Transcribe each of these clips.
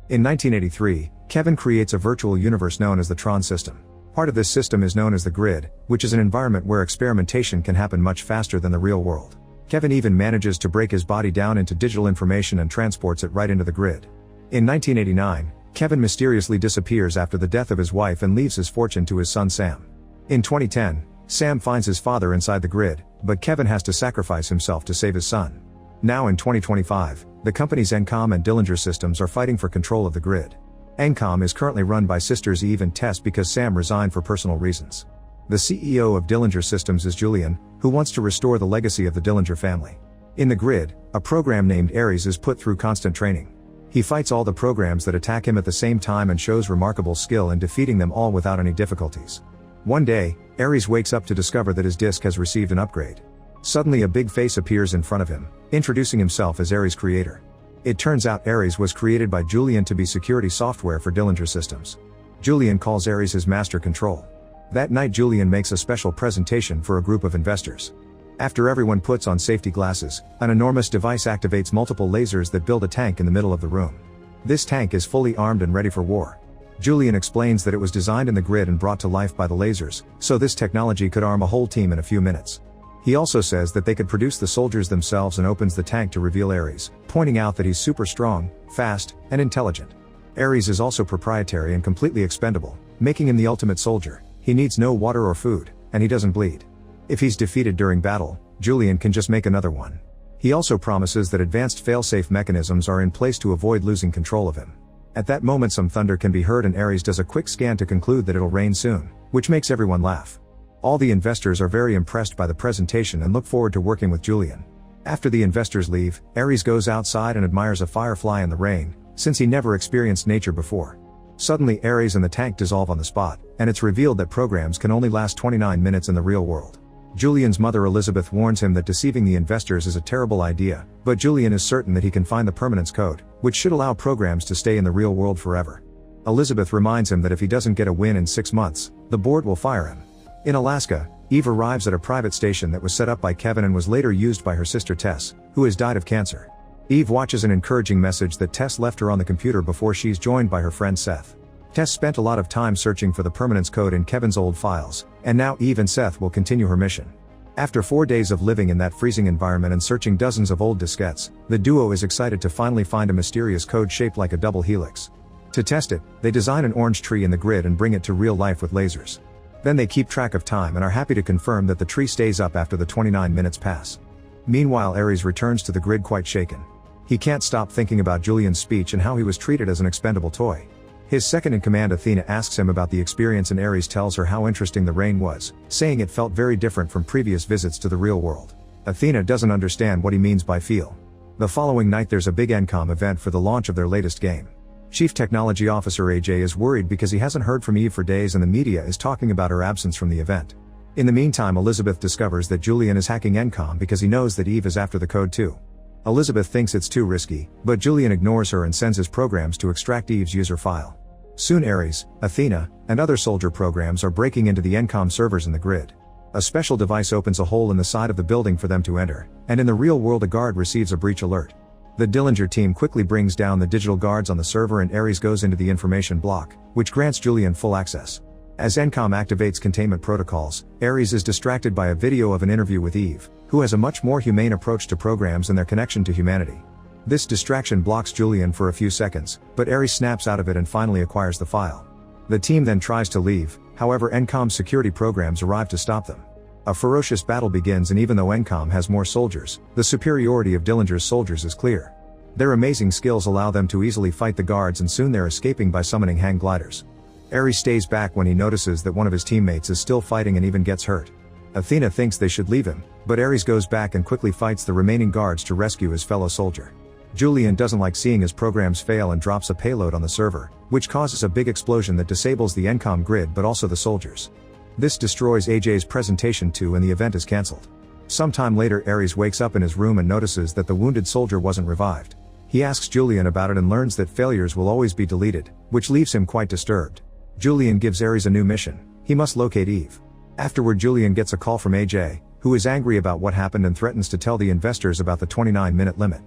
In 1983, Kevin creates a virtual universe known as the Tron system. Part of this system is known as the grid, which is an environment where experimentation can happen much faster than the real world. Kevin even manages to break his body down into digital information and transports it right into the grid. In 1989, Kevin mysteriously disappears after the death of his wife and leaves his fortune to his son Sam. In 2010, Sam finds his father inside the grid, but Kevin has to sacrifice himself to save his son. Now in 2025, the companies Encom and Dillinger Systems are fighting for control of the grid. Encom is currently run by sisters Eve and Tess because Sam resigned for personal reasons. The CEO of Dillinger Systems is Julian, who wants to restore the legacy of the Dillinger family. In the grid, a program named Ares is put through constant training. He fights all the programs that attack him at the same time and shows remarkable skill in defeating them all without any difficulties. One day, Ares wakes up to discover that his disk has received an upgrade. Suddenly a big face appears in front of him, introducing himself as Ares' creator. It turns out Ares was created by Julian to be security software for Dillinger Systems. Julian calls Ares his master control. That night Julian makes a special presentation for a group of investors. After everyone puts on safety glasses, an enormous device activates multiple lasers that build a tank in the middle of the room. This tank is fully armed and ready for war. Julian explains that it was designed in the grid and brought to life by the lasers, so this technology could arm a whole team in a few minutes. He also says that they could produce the soldiers themselves and opens the tank to reveal Ares, pointing out that he's super strong, fast, and intelligent. Ares is also proprietary and completely expendable, making him the ultimate soldier. He needs no water or food, and he doesn't bleed. If he's defeated during battle, Julian can just make another one. He also promises that advanced fail-safe mechanisms are in place to avoid losing control of him. At that moment some thunder can be heard and Ares does a quick scan to conclude that it'll rain soon, which makes everyone laugh. All the investors are very impressed by the presentation and look forward to working with Julian. After the investors leave, Ares goes outside and admires a firefly in the rain, since he never experienced nature before. Suddenly Ares and the tank dissolve on the spot, and it's revealed that programs can only last 29 minutes in the real world. Julian's mother Elizabeth warns him that deceiving the investors is a terrible idea, but Julian is certain that he can find the permanence code, which should allow programs to stay in the real world forever. Elizabeth reminds him that if he doesn't get a win in 6 months, the board will fire him. In Alaska, Eve arrives at a private station that was set up by Kevin and was later used by her sister Tess, who has died of cancer. Eve watches an encouraging message that Tess left her on the computer before she's joined by her friend Seth. Tess spent a lot of time searching for the permanence code in Kevin's old files, and now Eve and Seth will continue her mission. After 4 days of living in that freezing environment and searching dozens of old diskettes, the duo is excited to finally find a mysterious code shaped like a double helix. To test it, they design an orange tree in the grid and bring it to real life with lasers. Then they keep track of time and are happy to confirm that the tree stays up after the 29 minutes pass. Meanwhile Ares returns to the grid quite shaken. He can't stop thinking about Julian's speech and how he was treated as an expendable toy. His second-in-command Athena asks him about the experience and Ares tells her how interesting the rain was, saying it felt very different from previous visits to the real world. Athena doesn't understand what he means by feel. The following night there's a big Encom event for the launch of their latest game. Chief Technology Officer AJ is worried because he hasn't heard from Eve for days and the media is talking about her absence from the event. In the meantime Elizabeth discovers that Julian is hacking Encom because he knows that Eve is after the code too. Elizabeth thinks it's too risky, but Julian ignores her and sends his programs to extract Eve's user file. Soon Ares, Athena, and other soldier programs are breaking into the Encom servers in the grid. A special device opens a hole in the side of the building for them to enter, and in the real world a guard receives a breach alert. The Dillinger team quickly brings down the digital guards on the server and Ares goes into the information block, which grants Julian full access. As Encom activates containment protocols, Ares is distracted by a video of an interview with Eve, who has a much more humane approach to programs and their connection to humanity. This distraction blocks Julian for a few seconds, but Ares snaps out of it and finally acquires the file. The team then tries to leave, however Encom's security programs arrive to stop them. A ferocious battle begins and even though Encom has more soldiers, the superiority of Dillinger's soldiers is clear. Their amazing skills allow them to easily fight the guards and soon they're escaping by summoning hang gliders. Ares stays back when he notices that one of his teammates is still fighting and even gets hurt. Athena thinks they should leave him, but Ares goes back and quickly fights the remaining guards to rescue his fellow soldier. Julian doesn't like seeing his programs fail and drops a payload on the server, which causes a big explosion that disables the Encom grid but also the soldiers. This destroys AJ's presentation too and the event is cancelled. Sometime later Ares wakes up in his room and notices that the wounded soldier wasn't revived. He asks Julian about it and learns that failures will always be deleted, which leaves him quite disturbed. Julian gives Ares a new mission. He must locate Eve. Afterward Julian gets a call from AJ, who is angry about what happened and threatens to tell the investors about the 29-minute limit.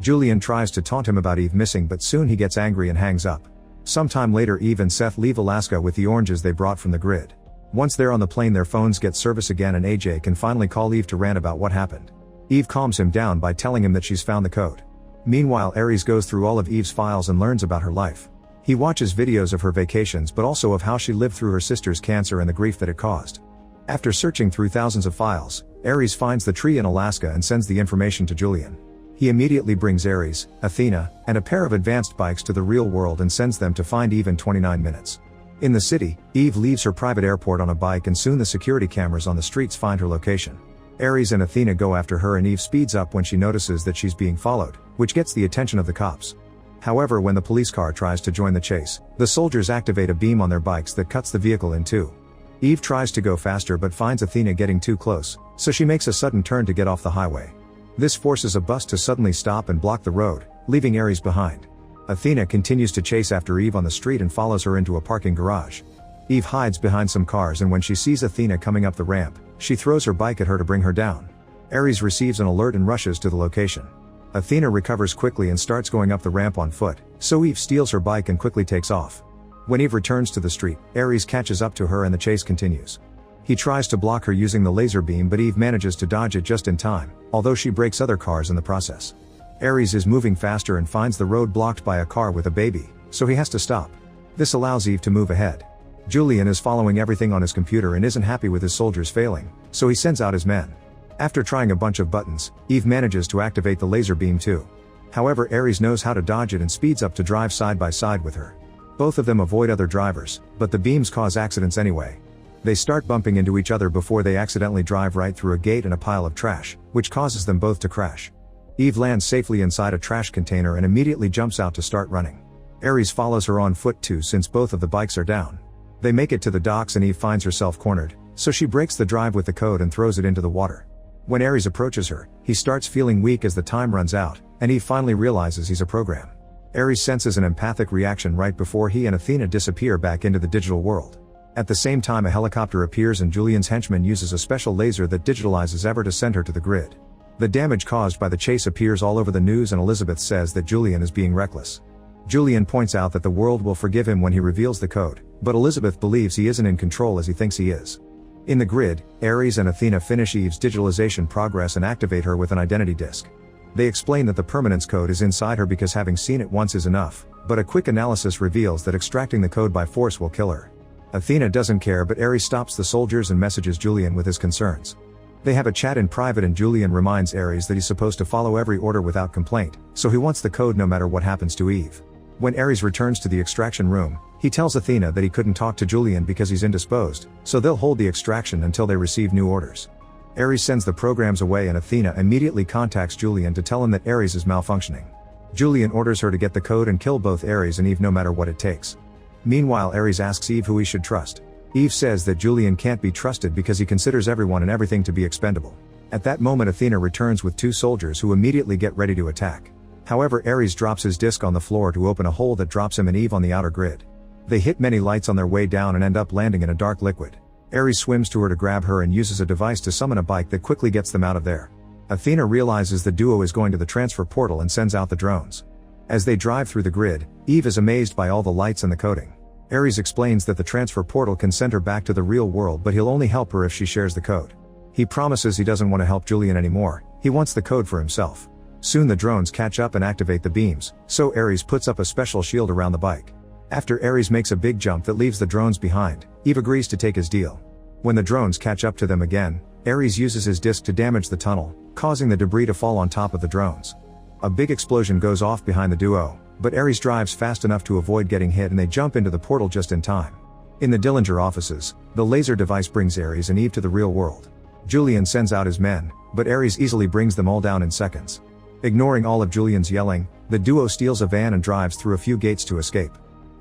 Julian tries to taunt him about Eve missing, but soon he gets angry and hangs up. Sometime later, Eve and Seth leave Alaska with the oranges they brought from the grid. Once they're on the plane, their phones get service again and AJ can finally call Eve to rant about what happened. Eve calms him down by telling him that she's found the code. Meanwhile, Ares goes through all of Eve's files and learns about her life. He watches videos of her vacations but also of how she lived through her sister's cancer and the grief that it caused. After searching through thousands of files, Ares finds the tree in Alaska and sends the information to Julian. He immediately brings Ares, Athena, and a pair of advanced bikes to the real world and sends them to find Eve in 29 minutes. In the city, Eve leaves her private airport on a bike and soon the security cameras on the streets find her location. Ares and Athena go after her and Eve speeds up when she notices that she's being followed, which gets the attention of the cops. However, when the police car tries to join the chase, the soldiers activate a beam on their bikes that cuts the vehicle in two. Eve tries to go faster but finds Athena getting too close, so she makes a sudden turn to get off the highway. This forces a bus to suddenly stop and block the road, leaving Ares behind. Athena continues to chase after Eve on the street and follows her into a parking garage. Eve hides behind some cars and when she sees Athena coming up the ramp, she throws her bike at her to bring her down. Ares receives an alert and rushes to the location. Athena recovers quickly and starts going up the ramp on foot, so Eve steals her bike and quickly takes off. When Eve returns to the street, Ares catches up to her and the chase continues. He tries to block her using the laser beam but Eve manages to dodge it just in time, although she breaks other cars in the process. Ares is moving faster and finds the road blocked by a car with a baby, so he has to stop. This allows Eve to move ahead. Julian is following everything on his computer and isn't happy with his soldiers failing, so he sends out his men. After trying a bunch of buttons, Eve manages to activate the laser beam too. However, Ares knows how to dodge it and speeds up to drive side by side with her. Both of them avoid other drivers, but the beams cause accidents anyway. They start bumping into each other before they accidentally drive right through a gate and a pile of trash, which causes them both to crash. Eve lands safely inside a trash container and immediately jumps out to start running. Ares follows her on foot too since both of the bikes are down. They make it to the docks and Eve finds herself cornered, so she breaks the drive with the code and throws it into the water. When Ares approaches her, he starts feeling weak as the time runs out, and Eve finally realizes he's a program. Ares senses an empathic reaction right before he and Athena disappear back into the digital world. At the same time, a helicopter appears and Julian's henchman uses a special laser that digitalizes Eva to send her to the grid. The damage caused by the chase appears all over the news and Elizabeth says that Julian is being reckless. Julian points out that the world will forgive him when he reveals the code, but Elizabeth believes he isn't in control as he thinks he is. In the grid, Ares and Athena finish Eve's digitalization progress and activate her with an identity disk. They explain that the permanence code is inside her because having seen it once is enough, but a quick analysis reveals that extracting the code by force will kill her. Athena doesn't care but Ares stops the soldiers and messages Julian with his concerns. They have a chat in private and Julian reminds Ares that he's supposed to follow every order without complaint, so he wants the code no matter what happens to Eve. When Ares returns to the extraction room, he tells Athena that he couldn't talk to Julian because he's indisposed, so they'll hold the extraction until they receive new orders. Ares sends the programs away and Athena immediately contacts Julian to tell him that Ares is malfunctioning. Julian orders her to get the code and kill both Ares and Eve no matter what it takes. Meanwhile, Ares asks Eve who he should trust. Eve says that Julian can't be trusted because he considers everyone and everything to be expendable. At that moment, Athena returns with two soldiers who immediately get ready to attack. However, Ares drops his disc on the floor to open a hole that drops him and Eve on the outer grid. They hit many lights on their way down and end up landing in a dark liquid. Ares swims to her to grab her and uses a device to summon a bike that quickly gets them out of there. Athena realizes the duo is going to the transfer portal and sends out the drones. As they drive through the grid, Eve is amazed by all the lights and the coding. Ares explains that the transfer portal can send her back to the real world but he'll only help her if she shares the code. He promises he doesn't want to help Julian anymore, he wants the code for himself. Soon the drones catch up and activate the beams, so Ares puts up a special shield around the bike. After Ares makes a big jump that leaves the drones behind, Eve agrees to take his deal. When the drones catch up to them again, Ares uses his disc to damage the tunnel, causing the debris to fall on top of the drones. A big explosion goes off behind the duo, but Ares drives fast enough to avoid getting hit and they jump into the portal just in time. In the Dillinger offices, the laser device brings Ares and Eve to the real world. Julian sends out his men, but Ares easily brings them all down in seconds. Ignoring all of Julian's yelling, the duo steals a van and drives through a few gates to escape.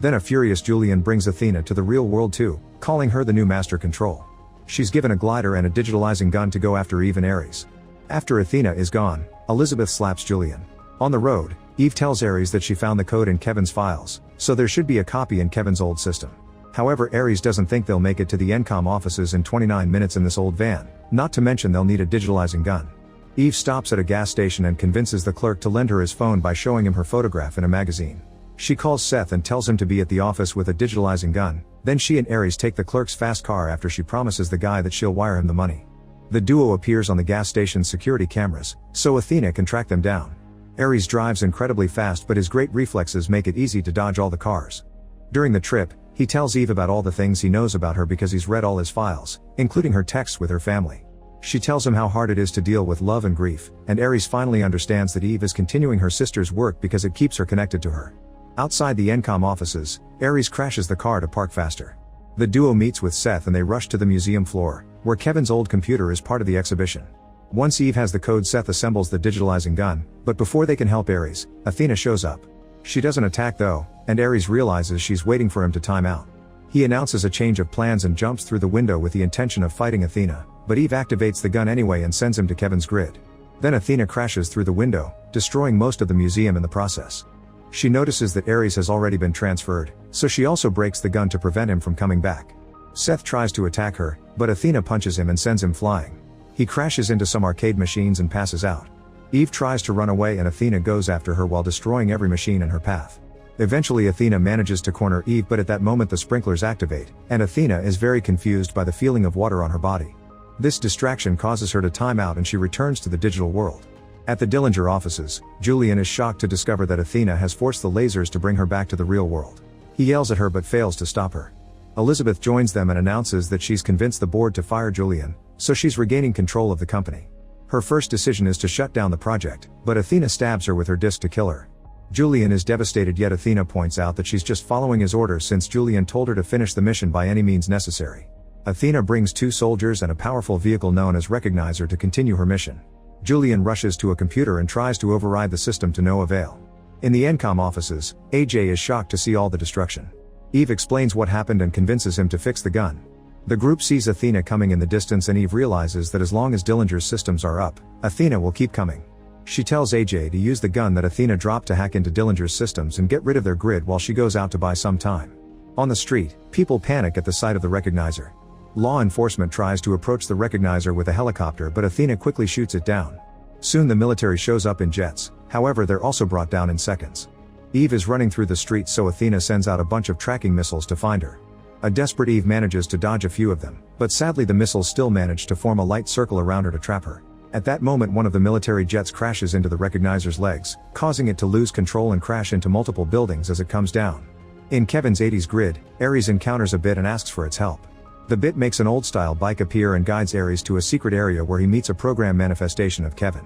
Then a furious Julian brings Athena to the real world too, calling her the new Master Control. She's given a glider and a digitalizing gun to go after Eve and Ares. After Athena is gone, Elizabeth slaps Julian. On the road, Eve tells Ares that she found the code in Kevin's files, so there should be a copy in Kevin's old system. However, Ares doesn't think they'll make it to the ENCOM offices in 29 minutes in this old van, not to mention they'll need a digitalizing gun. Eve stops at a gas station and convinces the clerk to lend her his phone by showing him her photograph in a magazine. She calls Seth and tells him to be at the office with a digitalizing gun, then she and Ares take the clerk's fast car after she promises the guy that she'll wire him the money. The duo appears on the gas station's security cameras, so Athena can track them down. Ares drives incredibly fast, but his great reflexes make it easy to dodge all the cars. During the trip, he tells Eve about all the things he knows about her because he's read all his files, including her texts with her family. She tells him how hard it is to deal with love and grief, and Ares finally understands that Eve is continuing her sister's work because it keeps her connected to her. Outside the Encom offices, Ares crashes the car to park faster. The duo meets with Seth and they rush to the museum floor, where Kevin's old computer is part of the exhibition. Once Eve has the code, Seth assembles the digitalizing gun, but before they can help Ares, Athena shows up. She doesn't attack though, and Ares realizes she's waiting for him to time out. He announces a change of plans and jumps through the window with the intention of fighting Athena, but Eve activates the gun anyway and sends him to Kevin's grid. Then Athena crashes through the window, destroying most of the museum in the process. She notices that Ares has already been transferred, so she also breaks the gun to prevent him from coming back. Seth tries to attack her, but Athena punches him and sends him flying. He crashes into some arcade machines and passes out. Eve tries to run away and Athena goes after her while destroying every machine in her path. Eventually Athena manages to corner Eve, but at that moment the sprinklers activate, and Athena is very confused by the feeling of water on her body. This distraction causes her to time out and she returns to the digital world. At the Dillinger offices, Julian is shocked to discover that Athena has forced the lasers to bring her back to the real world. He yells at her but fails to stop her. Elizabeth joins them and announces that she's convinced the board to fire Julian, so she's regaining control of the company. Her first decision is to shut down the project, but Athena stabs her with her disc to kill her. Julian is devastated, yet Athena points out that she's just following his orders since Julian told her to finish the mission by any means necessary. Athena brings 2 soldiers and a powerful vehicle known as Recognizer to continue her mission. Julian rushes to a computer and tries to override the system to no avail. In the Encom offices, AJ is shocked to see all the destruction. Eve explains what happened and convinces him to fix the gun. The group sees Athena coming in the distance and Eve realizes that as long as Dillinger's systems are up, Athena will keep coming. She tells AJ to use the gun that Athena dropped to hack into Dillinger's systems and get rid of their grid while she goes out to buy some time. On the street, people panic at the sight of the Recognizer. Law enforcement tries to approach the Recognizer with a helicopter, but Athena quickly shoots it down. Soon the military shows up in jets, however they're also brought down in seconds. Eve is running through the streets, so Athena sends out a bunch of tracking missiles to find her. A desperate Eve manages to dodge a few of them, but sadly the missiles still manage to form a light circle around her to trap her. At that moment one of the military jets crashes into the Recognizer's legs, causing it to lose control and crash into multiple buildings as it comes down. In Kevin's 80s grid, Ares encounters a bit and asks for its help. The bit makes an old-style bike appear and guides Ares to a secret area where he meets a program manifestation of Kevin.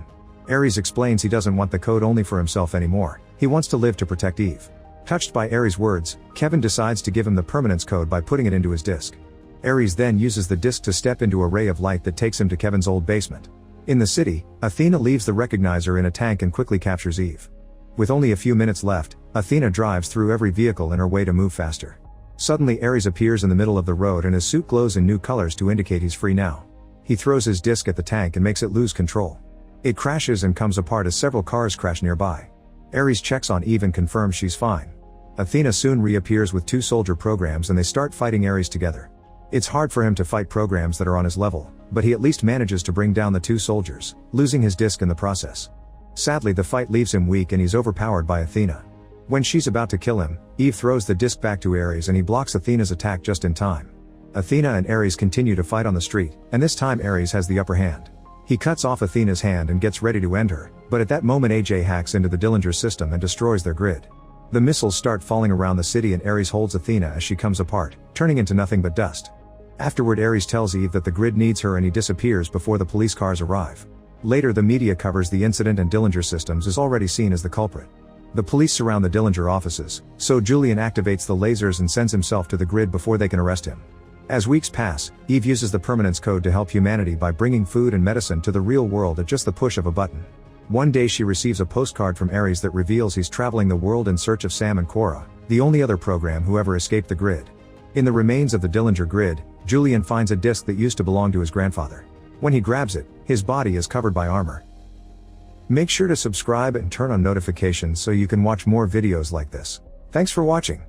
Ares explains he doesn't want the code only for himself anymore, he wants to live to protect Eve. Touched by Ares' words, Kevin decides to give him the permanence code by putting it into his disc. Ares then uses the disc to step into a ray of light that takes him to Kevin's old basement. In the city, Athena leaves the Recognizer in a tank and quickly captures Eve. With only a few minutes left, Athena drives through every vehicle in her way to move faster. Suddenly Ares appears in the middle of the road and his suit glows in new colors to indicate he's free now. He throws his disc at the tank and makes it lose control. It crashes and comes apart as several cars crash nearby. Ares checks on Eve and confirms she's fine. Athena soon reappears with 2 soldier programs and they start fighting Ares together. It's hard for him to fight programs that are on his level, but he at least manages to bring down the 2 soldiers, losing his disc in the process. Sadly the fight leaves him weak and he's overpowered by Athena. When she's about to kill him, Eve throws the disc back to Ares and he blocks Athena's attack just in time. Athena and Ares continue to fight on the street, and this time Ares has the upper hand. He cuts off Athena's hand and gets ready to end her, but at that moment AJ hacks into the Dillinger system and destroys their grid. The missiles start falling around the city and Ares holds Athena as she comes apart, turning into nothing but dust. Afterward Ares tells Eve that the grid needs her and he disappears before the police cars arrive. Later the media covers the incident and Dillinger Systems is already seen as the culprit. The police surround the Dillinger offices, so Julian activates the lasers and sends himself to the grid before they can arrest him. As weeks pass, Eve uses the permanence code to help humanity by bringing food and medicine to the real world at just the push of a button. One day she receives a postcard from Ares that reveals he's traveling the world in search of Sam and Cora, the only other program who ever escaped the grid. In the remains of the Dillinger grid, Julian finds a disc that used to belong to his grandfather. When he grabs it, his body is covered by armor. Make sure to subscribe and turn on notifications so you can watch more videos like this. Thanks for watching.